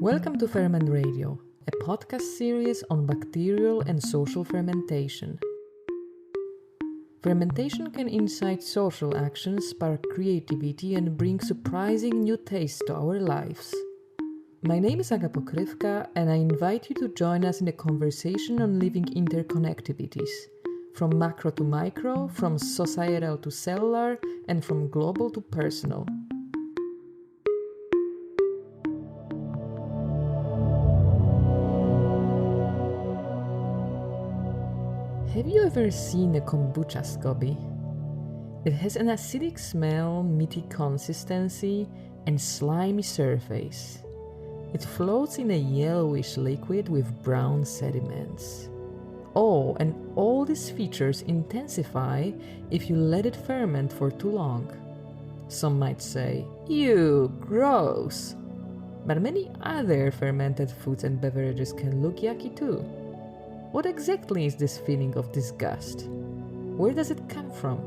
Welcome to Ferment Radio, a podcast series on bacterial and social fermentation. Fermentation can incite social actions, spark creativity, and bring surprising new tastes to our lives. My name is Aga Pokrywka, and I invite you to join us in a conversation on living interconnectivities, from macro to micro, from societal to cellular, and from global to personal. Have you ever seen a kombucha SCOBY? It has an acidic smell, meaty consistency, and slimy surface. It floats in a yellowish liquid with brown sediments. Oh, and all these features intensify if you let it ferment for too long. Some might say, "Ew, gross!" But many other fermented foods and beverages can look yucky too. What exactly is this feeling of disgust? Where does it come from?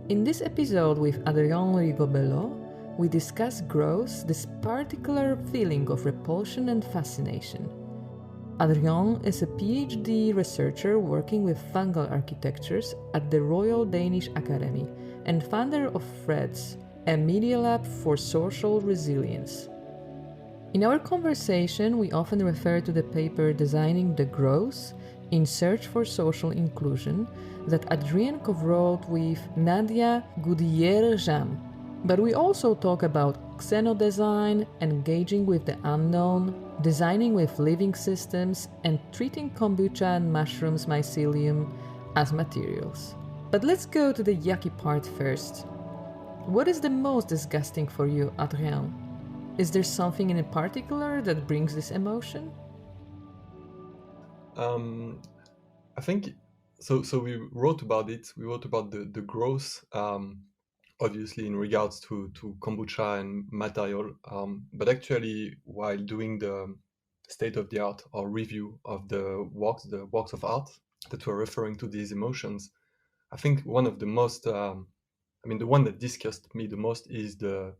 In this episode with Adrien Rigobello, we discuss gross, this particular feeling of repulsion and fascination. Adrien is a Ph.D. researcher working with Fungal Architectures at the Royal Danish Academy and founder of FREDS, a medialab for social resilience. In our conversation, we often refer to the paper Designing the Gross in Search for Social Inclusion that Adrien co-wrote with Nadia Gudierre-Jam. But we also talk about xenodesign, engaging with the unknown, designing with living systems, and treating kombucha and mushrooms mycelium as materials. But let's go to the yucky part first. What is the most disgusting for you, Adrien? Is there something in particular that brings this emotion? I think so. We wrote about it. We wrote about the growth, obviously in regards to kombucha and material. But actually, while doing the state of the art or review of the works of art that were referring to these emotions, I think one of the most, the one that disgusted me the most is the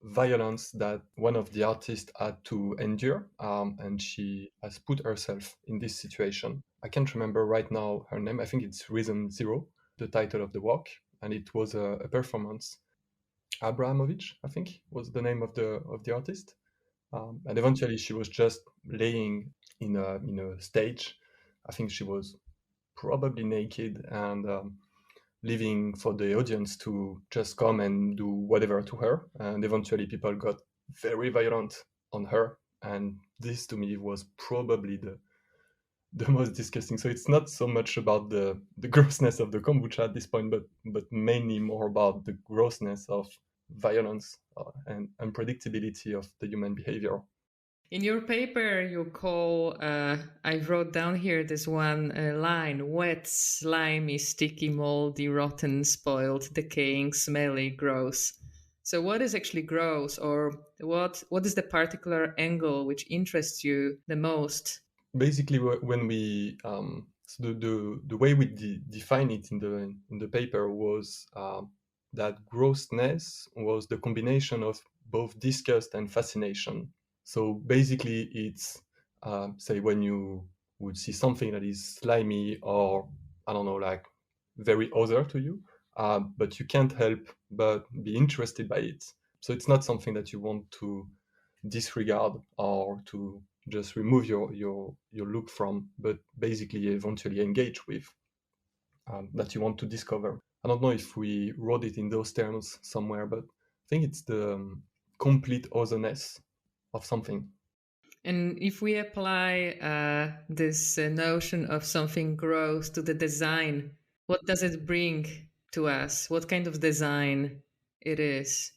violence that one of the artists had to endure, and she has put herself in this situation. I can't remember right now her name. I think it's Reason Zero, the title of the work, and it was a performance. Abramovich, I think, was the name of the artist, and eventually she was just laying in a stage. I think she was probably naked and leaving for the audience to just come and do whatever to her. And eventually people got very violent on her. And this to me was probably the most disgusting. So it's not so much about the grossness of the kombucha at this point, but mainly more about the grossness of violence and unpredictability of the human behavior. In your paper, you call, I wrote down here this one line: wet, slimy, sticky, moldy, rotten, spoiled, decaying, smelly, gross. So what is actually gross, or what is the particular angle which interests you the most? Basically, when we so the way we define it in the paper was that grossness was the combination of both disgust and fascination. So basically, it's say when you would see something that is slimy or I don't know, like very other to you, but you can't help but be interested by it. So it's not something that you want to disregard or to just remove your look from, but basically eventually engage with, that you want to discover. I don't know if we wrote it in those terms somewhere, but I think it's the complete otherness of something. And if we apply this notion of something gross to the design, what does it bring to us? What kind of design it is?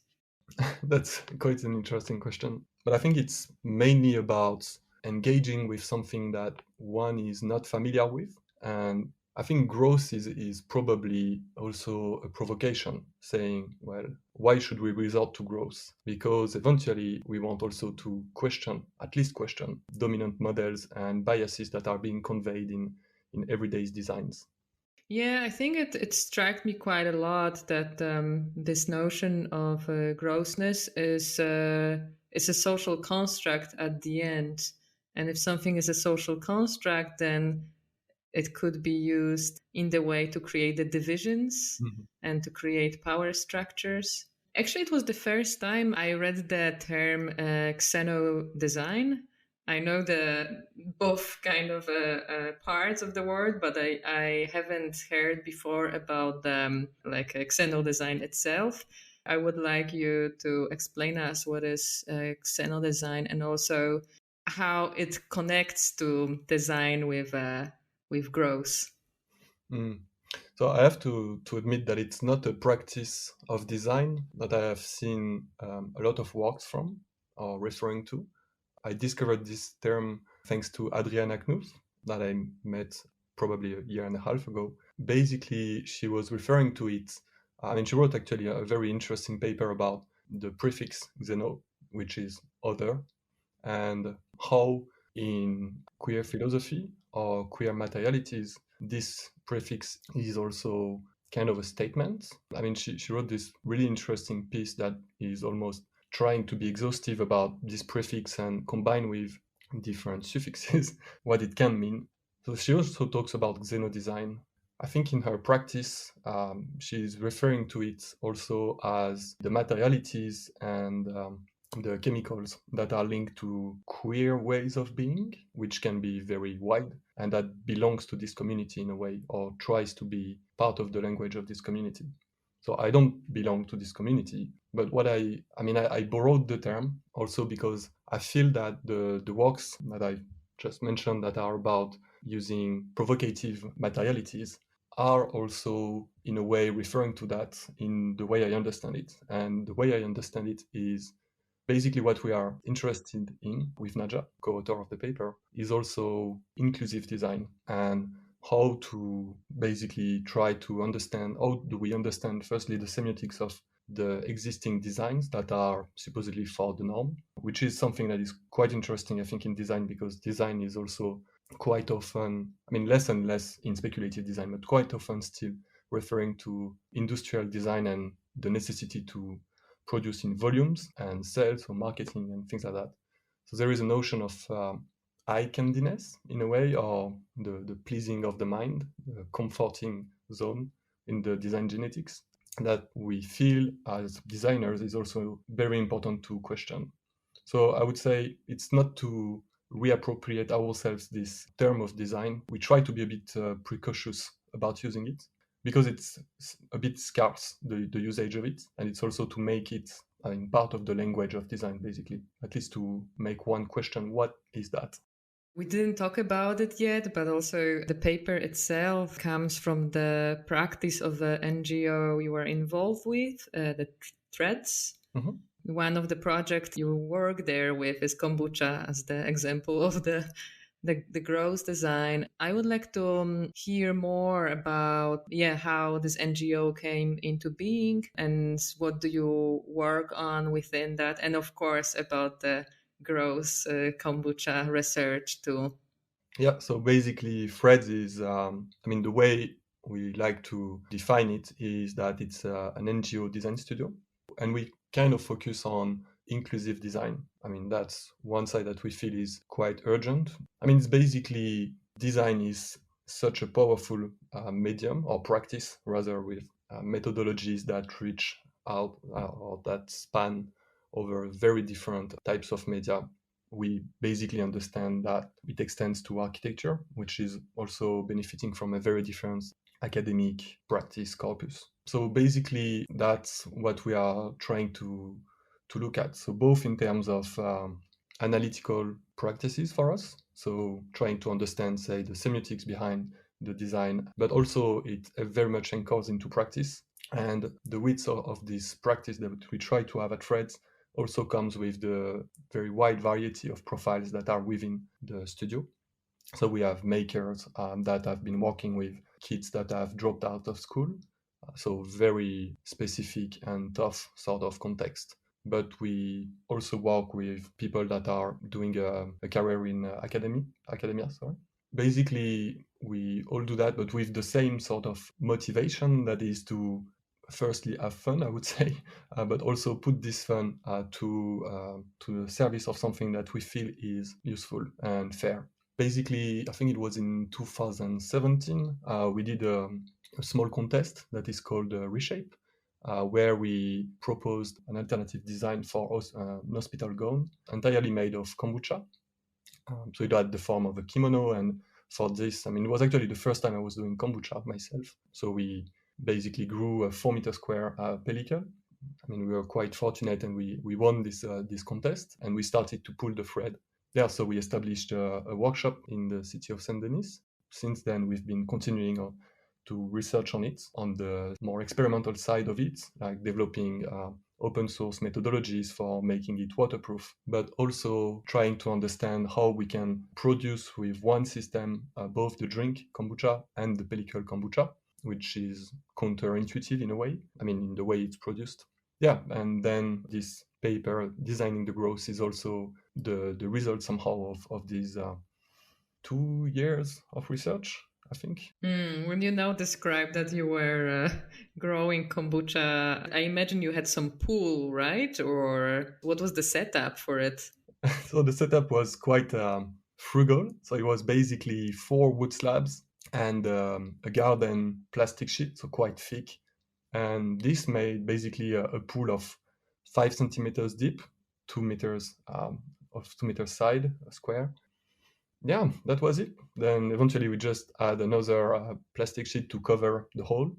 That's quite an interesting question. But I think it's mainly about engaging with something that one is not familiar with. And I think growth is probably also a provocation, saying, well, why should we resort to growth? Because eventually we want also to at least question dominant models and biases that are being conveyed in everyday designs. Yeah, I think it struck me quite a lot that this notion of grossness is it's a social construct at the end. And if something is a social construct, then it could be used in the way to create the divisions Mhm. and to create power structures. Actually, it was the first time I read the term xenodesign. I know the both kind of parts of the word, but I haven't heard before about like xenodesign itself. I would like you to explain us what is xenodesign and also how it connects to design with growth. Mm. So I have to admit that it's not a practice of design that I have seen a lot of works from or referring to. I discovered this term thanks to Adrien Rigobello that I met probably a year and a half ago. Basically, she was referring to it. I mean, she wrote actually a very interesting paper about the prefix xeno, which is other, and how in queer philosophy or queer materialities, this prefix is also kind of a statement. I mean, she wrote this really interesting piece that is almost trying to be exhaustive about this prefix and combine with different suffixes what it can mean. So she also talks about xenodesign. I think in her practice, she's referring to it also as the materialities and the chemicals that are linked to queer ways of being, which can be very wide, and that belongs to this community in a way, or tries to be part of the language of this community. So I don't belong to this community, but I borrowed the term also because I feel that the works that I just mentioned that are about using provocative materialities are also in a way referring to that in the way I understand it. And the way I understand it is basically what we are interested in with Naja, co-author of the paper, is also inclusive design and how to basically try to understand how do we understand firstly the semiotics of the existing designs that are supposedly for the norm, which is something that is quite interesting, I think, in design, because design is also quite often, I mean, less and less in speculative design, but quite often still referring to industrial design and the necessity to produce in volumes and sales or marketing and things like that. So there is a notion of eye candiness in a way, or the pleasing of the mind, the comforting zone in the design genetics that we feel as designers is also very important to question. So I would say it's not to reappropriate ourselves this term of design. We try to be a bit precautious about using it because it's a bit scarce, the usage of it. And it's also to make it part of the language of design, basically, at least to make one question, what is that? We didn't talk about it yet, but also the paper itself comes from the practice of the NGO you were involved with, the Threads. Mhm. One of the projects you work there with is kombucha as the example of the growth design. I would like to hear more about how this NGO came into being and what do you work on within that, and of course about the growth kombucha research too. Yeah, so basically, Threads is, the way we like to define it is that it's an NGO design studio, and we kind of focus on inclusive design. I mean, that's one side that we feel is quite urgent. I mean, it's basically design is such a powerful medium or practice, rather, with methodologies that reach out or that span over very different types of media. We basically understand that it extends to architecture, which is also benefiting from a very different academic practice corpus. So basically, that's what we are trying to look at. So both in terms of analytical practices for us, so trying to understand, say, the semiotics behind the design, but also it very much anchors into practice. And the width of this practice that we try to have at Threads also comes with the very wide variety of profiles that are within the studio. So we have makers that have been working with kids that have dropped out of school, so very specific and tough sort of context. But we also work with people that are doing a career in academia. Sorry. Basically, we all do that, but with the same sort of motivation, that is to firstly have fun, I would say, but also put this fun to the service of something that we feel is useful and fair. Basically, I think it was in 2017, we did a small contest that is called Reshape, where we proposed an alternative design for an hospital gown entirely made of kombucha. So it had the form of a kimono, and for this, I mean, it was actually the first time I was doing kombucha myself. So we basically grew a 4 meter square pellicle. I mean, we were quite fortunate, and we won this contest, and we started to pull the thread. Yeah, so we established a workshop in the city of Saint Denis. Since then, we've been continuing to research on it, on the more experimental side of it, like developing open source methodologies for making it waterproof, but also trying to understand how we can produce with one system both the drink kombucha and the pellicle kombucha, which is counterintuitive in a way, I mean, in the way it's produced. Yeah, and then this paper, Designing the Growth, is also the result somehow of these 2 years of research, I think. When you now describe that you were growing kombucha, I imagine you had some pool, right? Or what was the setup for it? So the setup was quite frugal. So it was basically 4 wood slabs and a garden plastic sheet, so quite thick. And this made basically a pool of 5 centimeters deep, 2 meters of 2 meters side, a square. Yeah, that was it. Then eventually we just add another plastic sheet to cover the hole,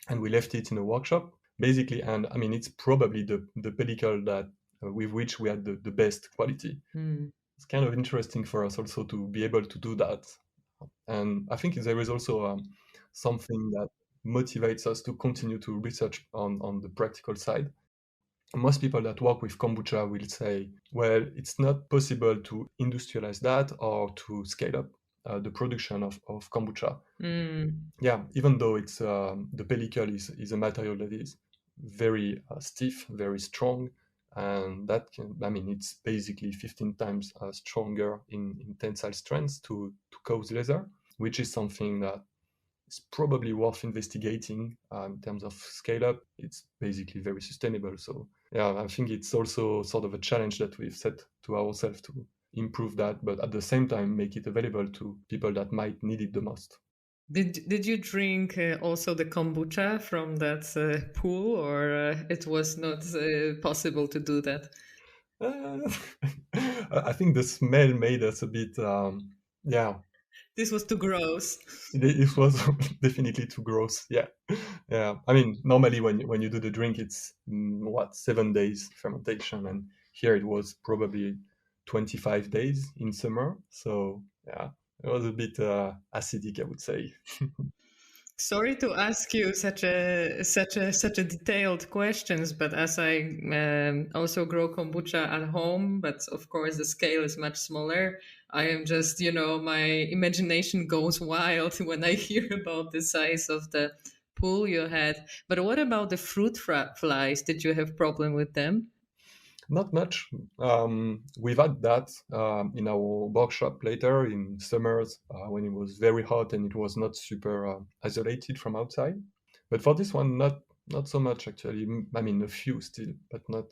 and we left it in a workshop basically. And I mean, it's probably the pellicle that with which we had the best quality. It's kind of interesting for us also to be able to do that. And I think there is also something that motivates us to continue to research on the practical side. Most people that work with kombucha will say, well, it's not possible to industrialize that or to scale up the production of kombucha. Yeah, even though it's the pellicle is a material that is very stiff, very strong, and that can, I mean, it's basically 15 times stronger in tensile strength to cause leather, which is something that is probably worth investigating in terms of scale up. It's basically very sustainable. So yeah, I think it's also sort of a challenge that we've set to ourselves to improve that, but at the same time make it available to people that might need it the most. Did you drink also the kombucha from that pool, or it was not possible to do that? Uh, I think the smell made us a bit, yeah, This was too gross. it was definitely too gross. Yeah, yeah. I mean, normally when you do the drink, it's 7 days fermentation, and here it was probably 25 days in summer. So yeah, it was a bit acidic, I would say. Sorry to ask you such a detailed questions, but as I also grow kombucha at home, but of course the scale is much smaller. I am just, my imagination goes wild when I hear about the size of the pool you had. But what about the fruit flies? Did you have problem with them? Not much. We've had that in our workshop later in summers when it was very hot and it was not super isolated from outside. But for this one, not so much actually. I mean, a few still, but not.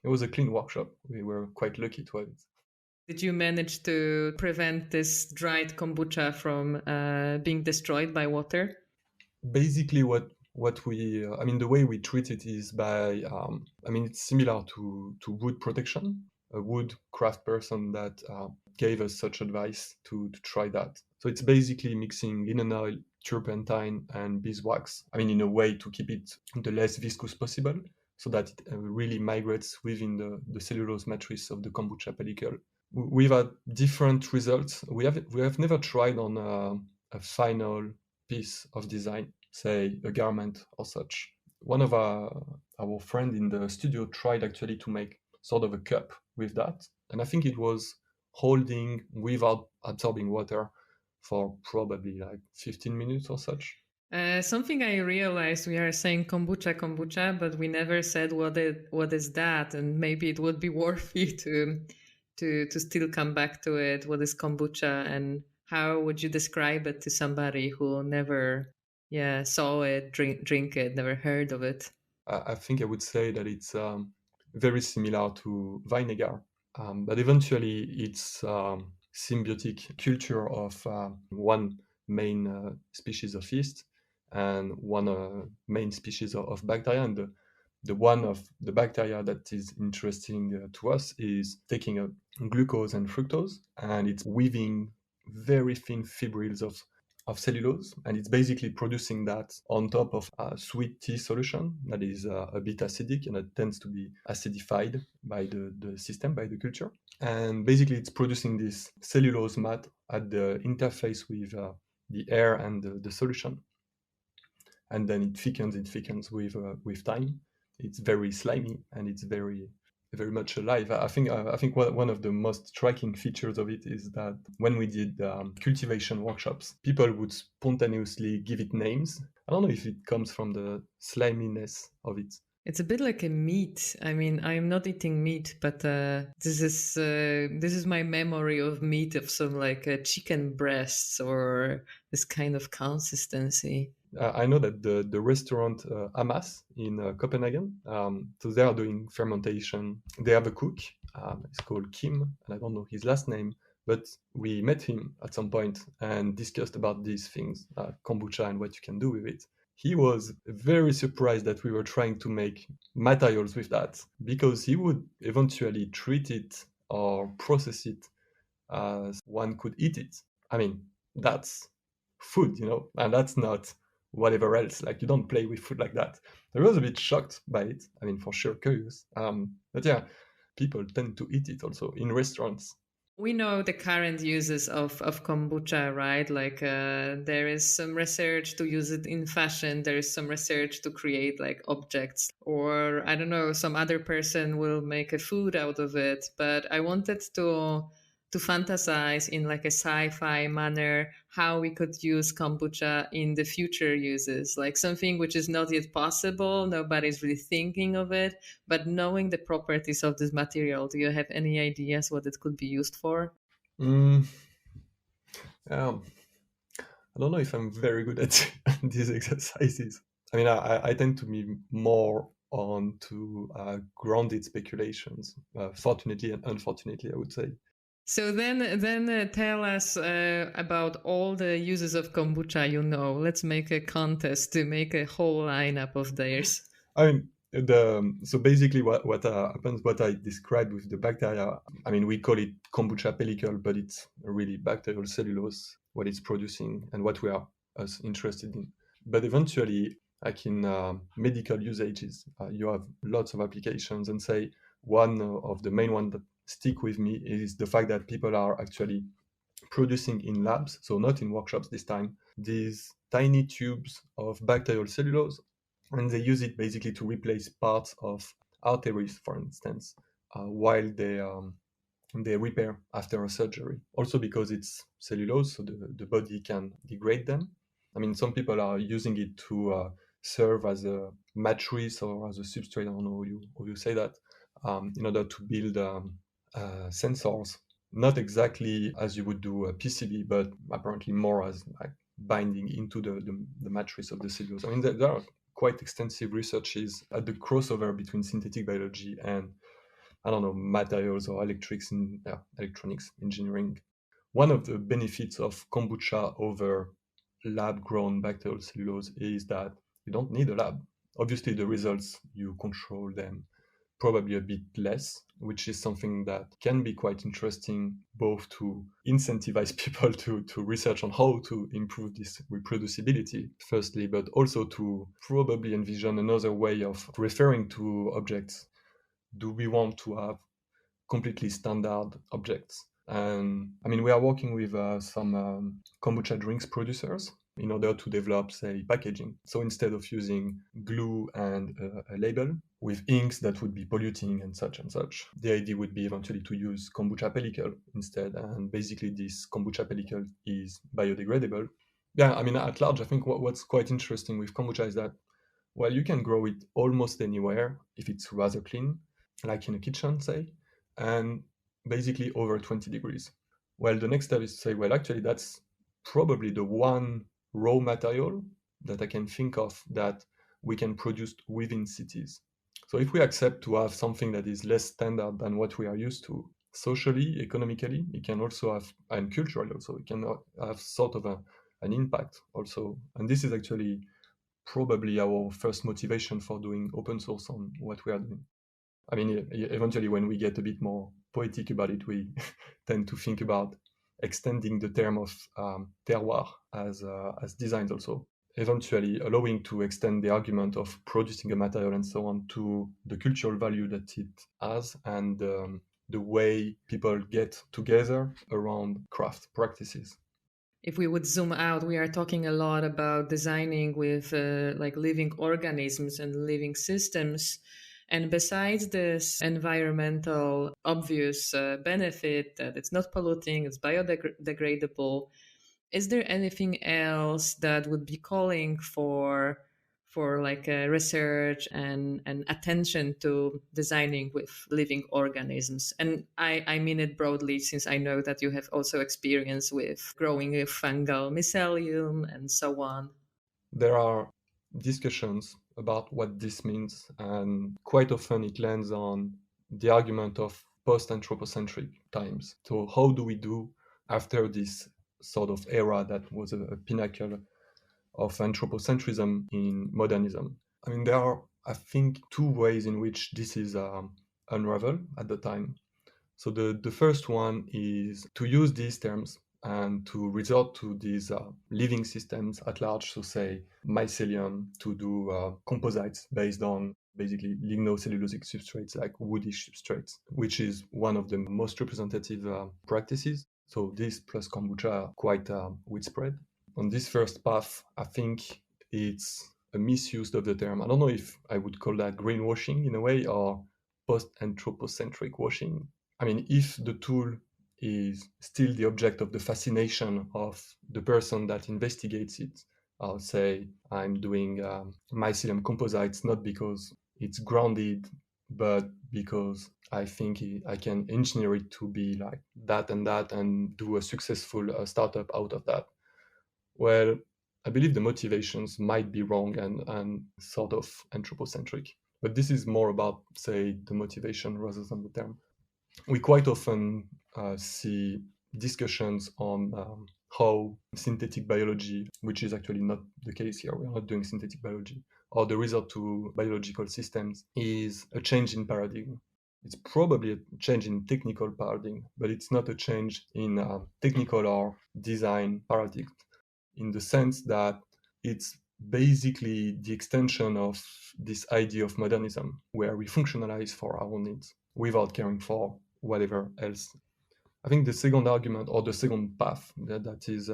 It was a clean workshop. We were quite lucky to have it. Did you manage to prevent this dried kombucha from being destroyed by water? Basically, what we I mean, the way we treat it is by I mean, it's similar to wood protection. A wood craft person that gave us such advice to try that. So it's basically mixing linen oil, turpentine, and beeswax. I mean, in a way to keep it the less viscous possible, so that it really migrates within the cellulose matrix of the kombucha pellicle. We've had different results. We have never tried on a final piece of design, say a garment or such. One of our friend in the studio tried actually to make sort of a cup with that, and I think it was holding without absorbing water for probably like 15 minutes or such. Something I realized, we are saying kombucha, but we never said what is that, and maybe it would be worthy to still come back to it. What is kombucha, and how would you describe it to somebody who never yeah, saw it, drink it, never heard of it. I think I would say that it's very similar to vinegar, but eventually it's symbiotic culture of one main species of yeast and one main species of bacteria. And the one of the bacteria that is interesting to us is taking a glucose and fructose, and it's weaving very thin fibrils of cellulose, and it's basically producing that on top of a sweet tea solution that is a bit acidic and it tends to be acidified by the system, by the culture. And basically, it's producing this cellulose mat at the interface with the air and the solution. And then it thickens with time. It's very slimy and it's very much alive. I think one of the most striking features of it is that when we did cultivation workshops, people would spontaneously give it names. I don't know if it comes from the sliminess of it. It's a bit like a meat. I mean, I'm not eating meat, but this is my memory of meat, of some like chicken breasts or this kind of consistency. I know that the restaurant Hamas in Copenhagen, so they are doing fermentation. They have a cook. It's called Kim, and I don't know his last name, but we met him at some point and discussed about these things, kombucha and what you can do with it. He was very surprised that we were trying to make materials with that because he would eventually treat it or process it as one could eat it. I mean, that's food, and that's not whatever else. Like, you don't play with food like that. I was a bit shocked by it. I mean, for sure, curious. But yeah, people tend to eat it also in restaurants. We know the current uses of kombucha, right? Like there is some research to use it in fashion. There is some research to create like objects, or I don't know, some other person will make a food out of it. But I wanted to fantasize in like a sci-fi manner how we could use kombucha in the future uses, like something which is not yet possible. Nobody's really thinking of it, but knowing the properties of this material, do you have any ideas what it could be used for? Mm, um, I don't know if I'm very good at these exercises. I mean, I tend to be more on to grounded speculations, fortunately and unfortunately, I would say. So then tell us about all the uses of kombucha you know. Let's make a contest to make a whole lineup of theirs. I mean, so basically what happens, what I described with the bacteria, I mean, we call it kombucha pellicle, but it's really bacterial cellulose, what it's producing and what we are us interested in. But eventually, like in medical usages, you have lots of applications, and say one of the main ones that stick with me is the fact that people are actually producing in labs, so not in workshops this time, these tiny tubes of bacterial cellulose, and they use it basically to replace parts of arteries, for instance, while they repair after a surgery. Also because it's cellulose, so the body can degrade them. I mean, some people are using it to serve as a mattress or as a substrate. I don't know how you say that, in order to build sensors. Not exactly as you would do a PCB, but apparently more as like binding into the matrix of the cellulose. I mean, there are quite extensive researches at the crossover between synthetic biology and, I don't know, materials or electronics engineering. One of the benefits of kombucha over lab-grown bacterial cellulose is that you don't need a lab. Obviously, the results, you control them probably a bit less, which is something that can be quite interesting, both to incentivize people to research on how to improve this reproducibility, firstly, but also to probably envision another way of referring to objects. Do we want to have completely standard objects? And I mean, we are working with some kombucha drinks producers in order to develop, say, packaging. So instead of using glue and a label with inks that would be polluting and such, the idea would be eventually to use kombucha pellicle instead. And basically, this kombucha pellicle is biodegradable. Yeah, I mean, at large, I think what's quite interesting with kombucha is that, well, you can grow it almost anywhere if it's rather clean, like in a kitchen, say, and basically over 20 degrees. Well, the next step is to say, well, actually, that's probably the one raw material that I can think of that we can produce within cities. So if we accept to have something that is less standard than what we are used to, socially, economically, it can also have, and culturally also, it can have sort of an impact also. And this is actually probably our first motivation for doing open source on what we are doing. I mean, eventually when we get a bit more poetic about it, we tend to think about extending the term of terroir as designs also, eventually allowing to extend the argument of producing a material and so on to the cultural value that it has and the way people get together around craft practices. If we would zoom out, we are talking a lot about designing with like living organisms and living systems. And besides this environmental obvious benefit that it's not polluting, it's biodegradable, is there anything else that would be calling for like research and attention to designing with living organisms? And I mean it broadly, since I know that you have also experience with growing with fungal mycelium and so on. There are discussions about what this means, and quite often it lands on the argument of post-anthropocentric times. So how do we do after this sort of era that was a pinnacle of anthropocentrism in modernism? I mean, there are, I think, two ways in which this is unraveled at the time. So the first one is to use these terms and to resort to these living systems at large, so say mycelium, to do composites based on basically lignocellulosic substrates like woodish substrates, which is one of the most representative practices. So this plus kombucha are quite widespread. On this first path, I think it's a misuse of the term. I don't know if I would call that greenwashing in a way or post-anthropocentric washing. I mean, if the tool is still the object of the fascination of the person that investigates it, I'll say I'm doing mycelium composites not because it's grounded, but because I think I can engineer it to be like that and do a successful startup out of that. Well, I believe the motivations might be wrong and sort of anthropocentric. But this is more about, say, the motivation rather than the term. We quite often see discussions on how synthetic biology, which is actually not the case here, we are not doing synthetic biology, or the result to biological systems is a change in paradigm. It's probably a change in technical paradigm, but it's not a change in technical or design paradigm, in the sense that it's basically the extension of this idea of modernism, where we functionalize for our own needs without caring for whatever else. I think the second argument or the second path that is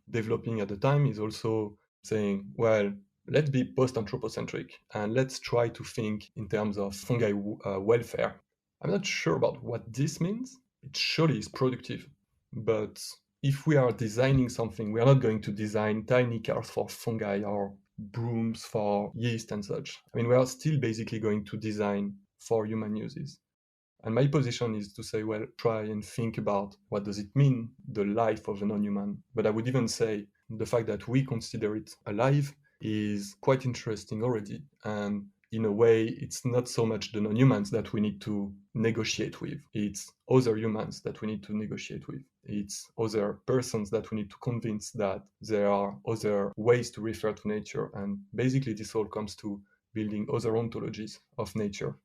developing at the time is also saying, well, let's be post-anthropocentric and let's try to think in terms of fungi welfare. I'm not sure about what this means. It surely is productive, but if we are designing something, we are not going to design tiny cars for fungi or brooms for yeast and such. I mean, we are still basically going to design for human uses. And my position is to say, well, try and think about what does it mean, the life of a non-human. But I would even say the fact that we consider it alive is quite interesting already. And in a way, it's not so much the non-humans that we need to negotiate with. It's other humans that we need to negotiate with. It's other persons that we need to convince that there are other ways to refer to nature. And basically, this all comes to building other ontologies of nature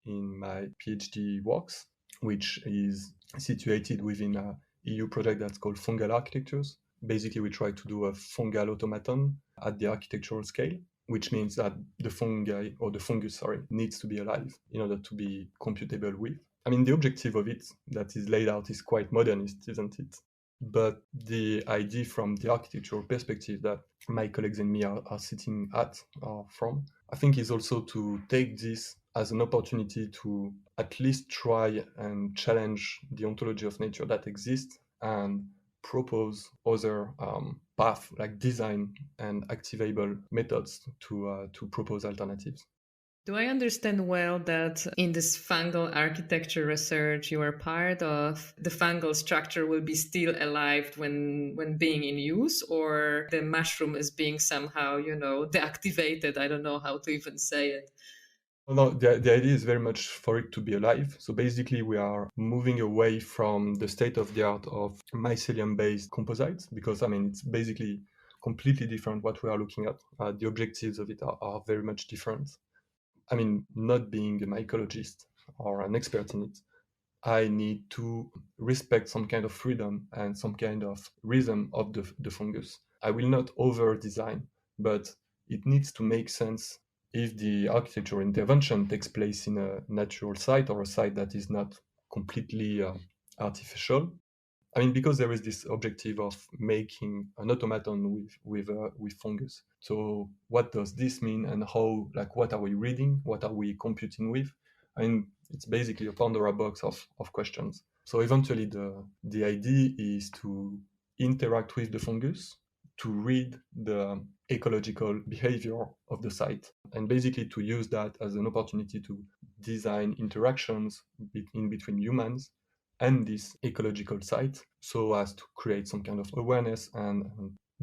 in my PhD works, which is situated within a EU project that's called Fungal Architectures. Basically, we try to do a fungal automaton at the architectural scale, which means that the fungi or the fungus, needs to be alive in order to be computable with. I mean, the objective of it that is laid out is quite modernist, isn't it? But the idea from the architectural perspective that my colleagues and me are sitting at or from, I think is also to take this as an opportunity to at least try and challenge the ontology of nature that exists and propose other paths like design and activable methods to propose alternatives. Do I understand well that in this fungal architecture research you are part of, the fungal structure will be still alive when being in use, or the mushroom is being somehow, deactivated? I don't know how to even say it. Well, no, the idea is very much for it to be alive. So basically, we are moving away from the state of the art of mycelium-based composites because, I mean, it's basically completely different what we are looking at. The objectives of it are very much different. I mean, not being a mycologist or an expert in it, I need to respect some kind of freedom and some kind of rhythm of the fungus. I will not over design, but it needs to make sense if the architectural intervention takes place in a natural site or a site that is not completely artificial. I mean, because there is this objective of making an automaton with fungus. So, what does this mean, and how? Like, what are we reading? What are we computing with? I mean, it's basically a Pandora box of questions. So, eventually, the idea is to interact with the fungus, to read the ecological behavior of the site, and basically to use that as an opportunity to design interactions in between humans and this ecological site so as to create some kind of awareness and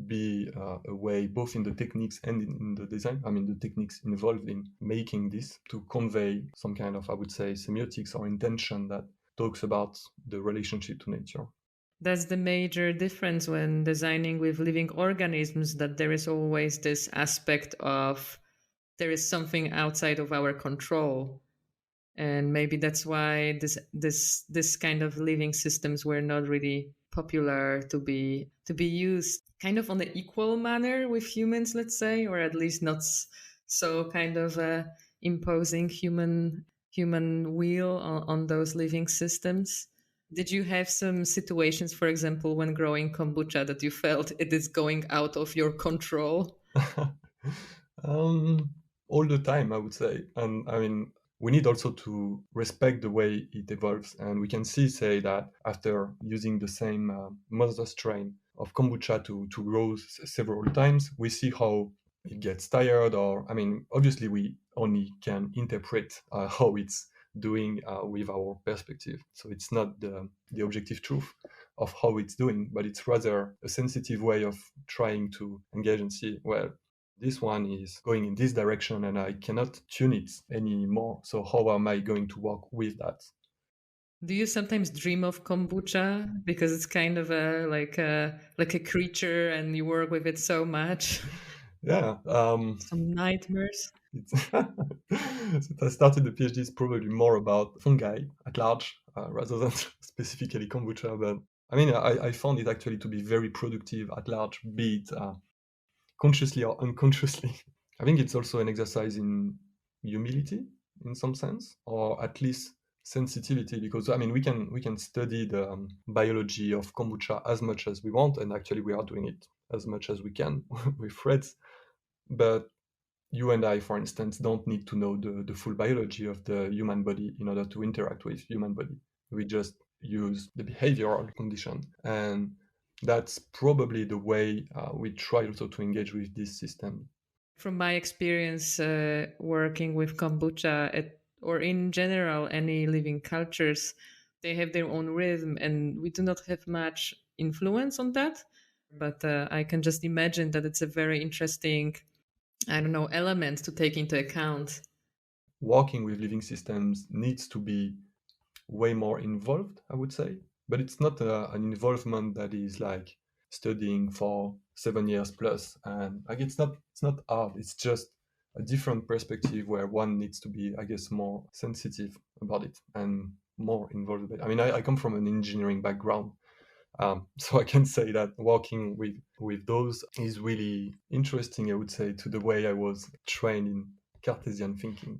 be a way both in the techniques and in the design. I mean, the techniques involved in making this to convey some kind of, I would say, semiotics or intention that talks about the relationship to nature. That's the major difference when designing with living organisms, that there is always this aspect of there is something outside of our control. And maybe that's why this kind of living systems were not really popular to be used kind of on the equal manner with humans, let's say, or at least not so kind of imposing human will on those living systems. Did you have some situations, for example, when growing kombucha, that you felt it is going out of your control? um, all the time, I would say. And I mean, we need also to respect the way it evolves. And we can see, say, that after using the same mother strain of kombucha to grow several times, we see how it gets tired. Or, I mean, obviously, we only can interpret how it's doing with our perspective. So it's not the objective truth of how it's doing, but it's rather a sensitive way of trying to engage and see, well, this one is going in this direction and I cannot tune it anymore. So how am I going to work with that? Do you sometimes dream of kombucha because it's kind of a creature and you work with it so much? Yeah, Some nightmares. it's since I started the PhD, it's probably more about fungi at large rather than specifically kombucha. But I mean, I found it actually to be very productive at large, be it consciously or unconsciously. I think it's also an exercise in humility in some sense, or at least sensitivity, because I mean we can study the biology of kombucha as much as we want, and actually we are doing it as much as we can with threads. But you and I, for instance, don't need to know the full biology of the human body in order to interact with human body. We just use the behavioral condition, and that's probably the way we try also to engage with this system. From my experience working with kombucha, or in general any living cultures, they have their own rhythm, and we do not have much influence on that. But I can just imagine that it's a very interesting, I don't know, element to take into account. Working with living systems needs to be way more involved, I would say. But it's not an involvement that is like studying for 7 years plus, and like it's not hard. It's just a different perspective where one needs to be, I guess, more sensitive about it and more involved with it. I mean, I come from an engineering background, so I can say that working with those is really interesting. I would say to the way I was trained in Cartesian thinking.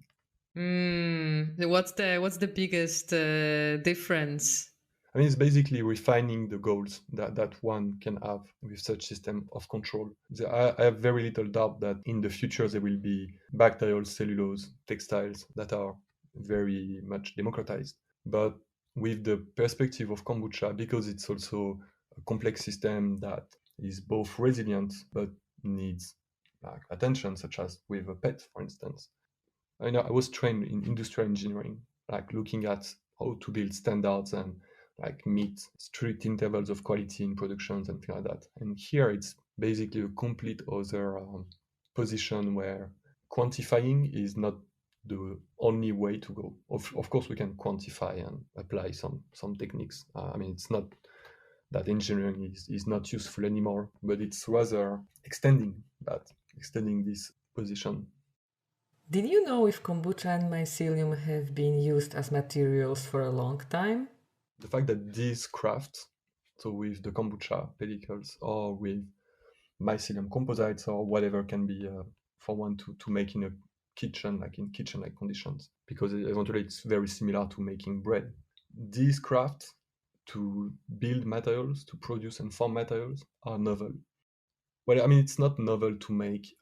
What's the biggest difference? I mean, it's basically refining the goals that one can have with such system of control. I have very little doubt that in the future there will be bacterial cellulose textiles that are very much democratized. But with the perspective of kombucha, because it's also a complex system that is both resilient but needs attention, such as with a pet, for instance, I know I was trained in industrial engineering, like looking at how to build standards and like meet strict intervals of quality in productions and things like that. And here it's basically a complete other position where quantifying is not the only way to go. Of course, we can quantify and apply some techniques. I mean, it's not that engineering is not useful anymore, but it's rather extending this position. Did you know if kombucha and mycelium have been used as materials for a long time? The fact that these crafts, so with the kombucha pellicles or with mycelium composites or whatever, can be for one to make in a kitchen, like in kitchen-like conditions, because eventually it's very similar to making bread. These crafts to build materials, to produce and form materials, are novel. Well, I mean, it's not novel to make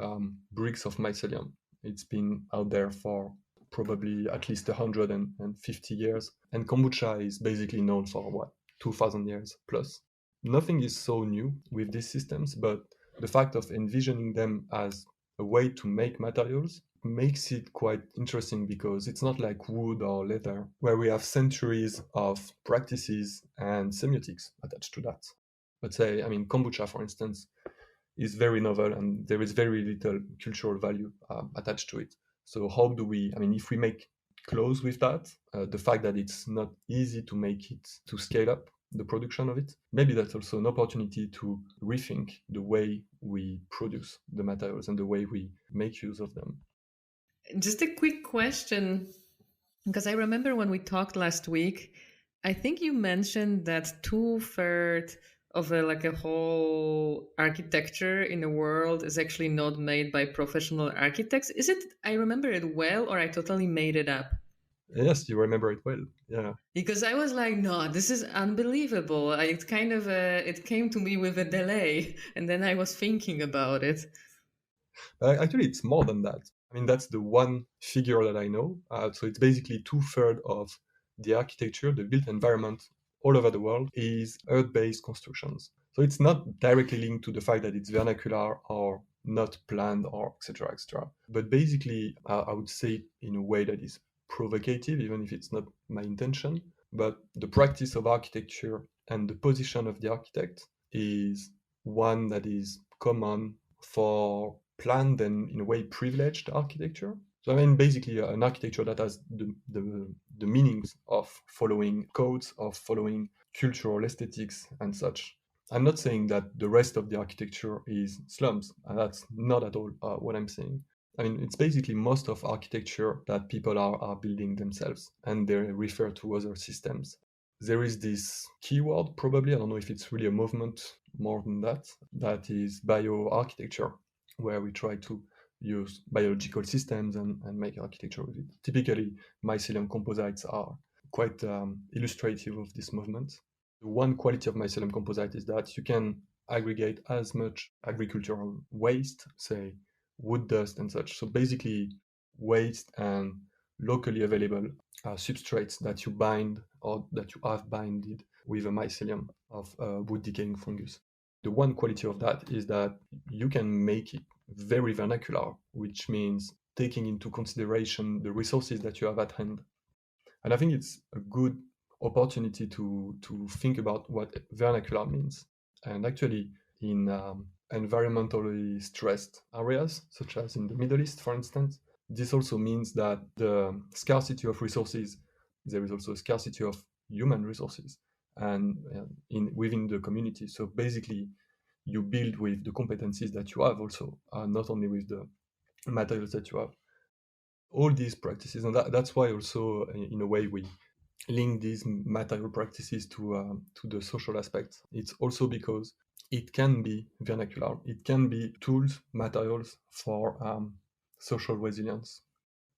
bricks of mycelium. It's been out there for probably at least 150 years. And kombucha is basically known for what, 2000 years plus. Nothing is so new with these systems, but the fact of envisioning them as a way to make materials makes it quite interesting, because it's not like wood or leather, where we have centuries of practices and semiotics attached to that. Let's say, I mean, kombucha, for instance, is very novel and there is very little cultural value attached to it. So how do we, I mean, if we make clothes with that, the fact that it's not easy to make it, to scale up the production of it, maybe that's also an opportunity to rethink the way we produce the materials and the way we make use of them. Just a quick question, because I remember when we talked last week, I think you mentioned that 2/3 of a whole architecture in the world is actually not made by professional architects. Is it? I remember it well, or I totally made it up? Yes, you remember it well. Yeah. Because I was like, no, this is unbelievable. It kind of it came to me with a delay, and then I was thinking about it. Actually, it's more than that. I mean, that's the one figure that I know. So it's basically 2/3 of the architecture, the built environment all over the world is earth-based constructions. So it's not directly linked to the fact that it's vernacular or not planned or etc. etc. But basically, I would say it in a way that is provocative, even if it's not my intention. But the practice of architecture and the position of the architect is one that is common for planned and in a way privileged architecture. So I mean, basically an architecture that has the meanings of following codes, of following cultural aesthetics and such. I'm not saying that the rest of the architecture is slums, and that's not at all what I'm saying. I mean, it's basically most of architecture that people are building themselves, and they refer to other systems. There is this keyword, probably, I don't know if it's really a movement more than that, that is bioarchitecture, where we try to use biological systems and make architecture with it. Typically, mycelium composites are quite illustrative of this movement. The one quality of mycelium composite is that you can aggregate as much agricultural waste, say wood dust and such. So basically, waste and locally available substrates that you bind or that you have binded with a mycelium of wood decaying fungus. The one quality of that is that you can make it very vernacular, which means taking into consideration the resources that you have at hand. And I think it's a good opportunity to think about what vernacular means. And actually, in environmentally stressed areas, such as in the Middle East, for instance, this also means that the scarcity of resources, there is also a scarcity of human resources and within the community. So basically, you build with the competencies that you have also, not only with the materials that you have. All these practices, and that's why also, in a way, we link these material practices to the social aspects. It's also because it can be vernacular. It can be tools, materials for social resilience.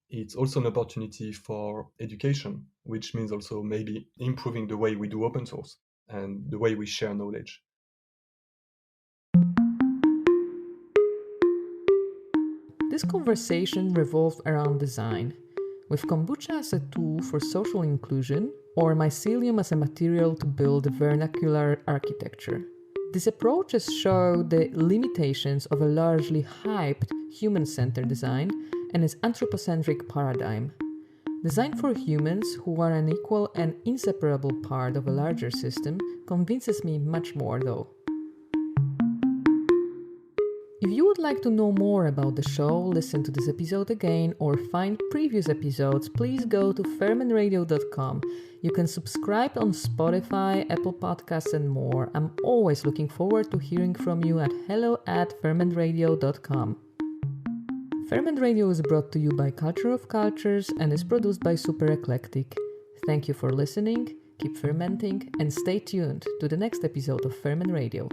It's also an opportunity for education, which means also maybe improving the way we do open source and the way we share knowledge. This conversation revolved around design, with kombucha as a tool for social inclusion or mycelium as a material to build a vernacular architecture. These approaches show the limitations of a largely hyped human-centered design and its anthropocentric paradigm. Design for humans, who are an equal and inseparable part of a larger system, convinces me much more though. If you would like to know more about the show, listen to this episode again, or find previous episodes, please go to fermentradio.com. You can subscribe on Spotify, Apple Podcasts, and more. I'm always looking forward to hearing from you at hello@fermentradio.com. Ferment Radio is brought to you by Culture of Cultures and is produced by Super Eclectic. Thank you for listening, keep fermenting, and stay tuned to the next episode of Ferment Radio.